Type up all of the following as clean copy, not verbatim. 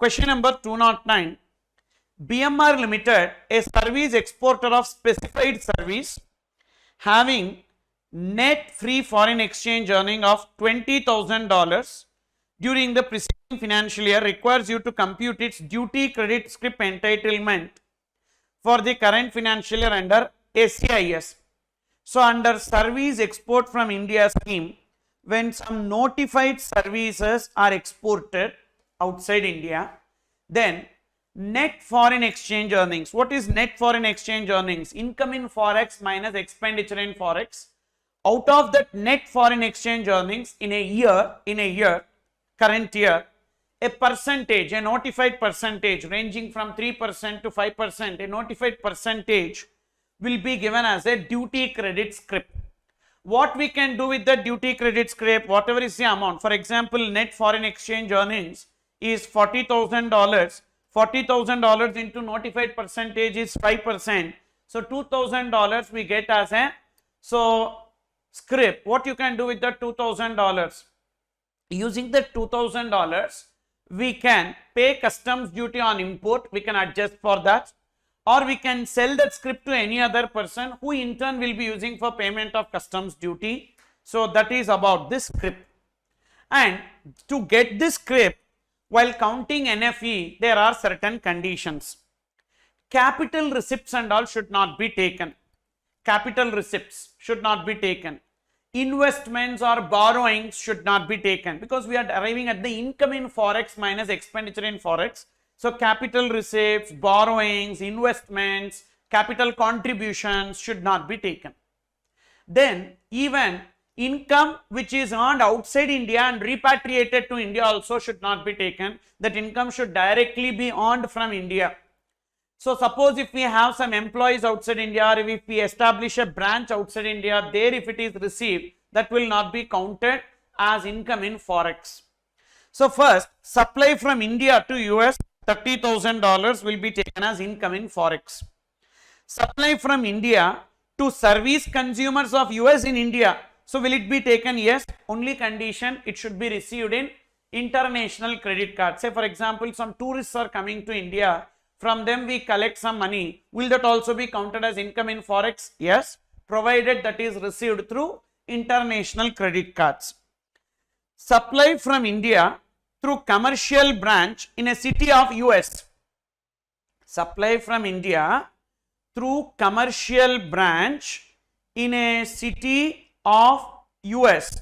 Question number 209. BMR Limited, a service exporter of specified service, having net free foreign exchange earning of $20,000 during the preceding financial year, requires you to compute its duty credit scrip entitlement for the current financial year under SCIS. So, under service export from India scheme, when some notified services are exported outside India, then net foreign exchange earnings. What is net foreign exchange earnings? Income in forex minus expenditure in forex. Out of that net foreign exchange earnings in a year, current year, a percentage, a notified percentage ranging from 3% to 5%, a notified percentage will be given as a duty credit scrip. What we can do with the duty credit scrip, whatever is the amount, for example, net foreign exchange earnings is $40,000. $40,000 into notified percentage is 5%. So, $2,000 we get as a scrip. What you can do with the $2,000? Using the $2,000, we can pay customs duty on import. We can adjust for that, or we can sell that scrip to any other person who in turn will be using for payment of customs duty. So, that is about this scrip. And to get this scrip, while counting NFE, there are certain conditions. Capital receipts and all should not be taken. Capital receipts should not be taken. Investments or borrowings should not be taken, because we are arriving at the income in forex minus expenditure in forex. So, capital receipts, borrowings, investments, capital contributions should not be taken. Then even income which is earned outside India and repatriated to India also should not be taken. That income should directly be earned from India. So, suppose if we have some employees outside India, or if we establish a branch outside India, there if it is received, that will not be counted as income in forex. So, first, supply from India to US, $30,000 will be taken as income in forex. Supply from India to service consumers of US in India. So, will it be taken? Yes, only condition it should be received in international credit card. Say for example, some tourists are coming to India, from them we collect some money. Will that also be counted as income in forex? Yes, provided that is received through international credit cards. Supply from India through commercial branch in a city of US. Supply from India through commercial branch in a city of US,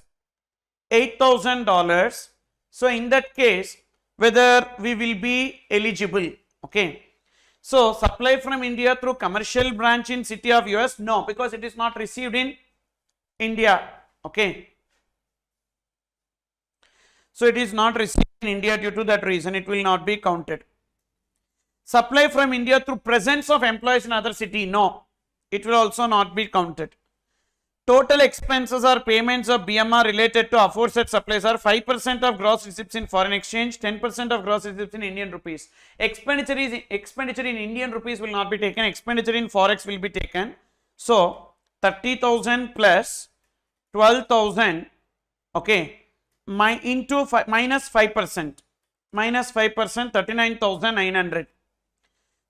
$8,000. So, in that case, whether we will be eligible, okay. So, supply from India through commercial branch in city of US, no, because it is not received in India, okay. So, it is not received in India, due to that reason it will not be counted. Supply from India through presence of employees in other city, no, it will also not be counted. Total expenses or payments of BMR related to aforesaid supplies are 5% of gross receipts in foreign exchange, 10% of gross receipts in Indian rupees. Expenditure in Indian rupees will not be taken, expenditure in forex will be taken. So, 30,000 plus 12,000, okay, minus 5%, 39,900.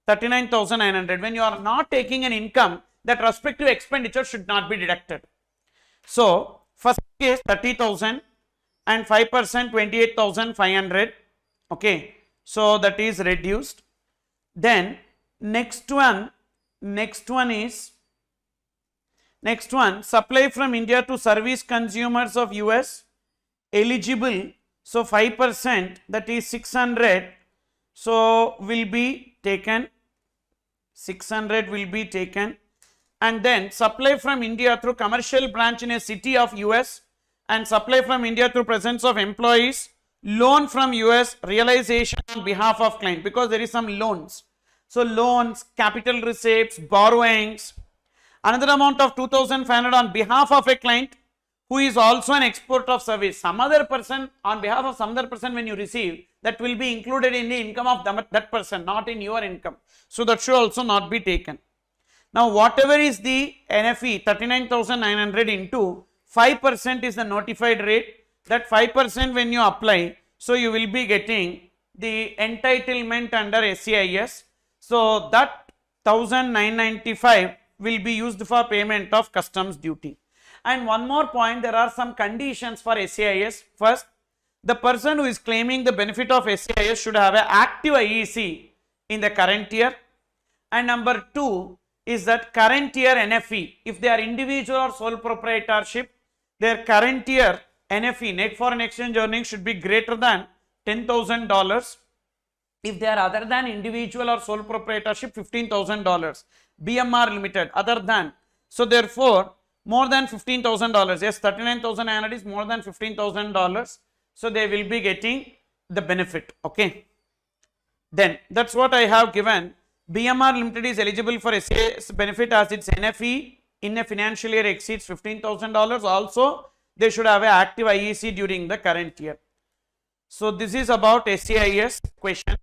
39,900. When you are not taking an income, that respective expenditure should not be deducted. So, first case 30,000 and 5% 28,500, okay. So, that is reduced. Then next one is supply from India to service consumers of US, eligible. So, 5%, that is 600. So, will be taken, 600 will be taken. And then supply from India through commercial branch in a city of US, and supply from India through presence of employees, loan from US, realization on behalf of client, because there is some loans. So, loans, capital receipts, borrowings, another amount of 2,500 on behalf of a client who is also an exporter of service. Some other person, on behalf of some other person, when you receive, that will be included in the income of that person, not in your income. So, that should also not be taken. Now, whatever is the NFE, 39,900 into 5% is the notified rate. That 5% when you apply, so you will be getting the entitlement under SEIS. So that 1995 will be used for payment of customs duty. And one more point, there are some conditions for SEIS. First, the person who is claiming the benefit of SEIS should have an active IEC in the current year. And number 2 is that current year NFE, if they are individual or sole proprietorship, their current year NFE, net foreign exchange earnings, should be greater than $10,000. If they are other than individual or sole proprietorship, $15,000. BMR limited, other than. So therefore, more than $15,000. Yes, 39,900 is more than $15,000. So they will be getting the benefit. Okay. Then that's what I have given. BMR limited is eligible for SEIS benefit as its NFE in a financial year exceeds $15,000. Also, they should have an active IEC during the current year. So this is about SEIS question.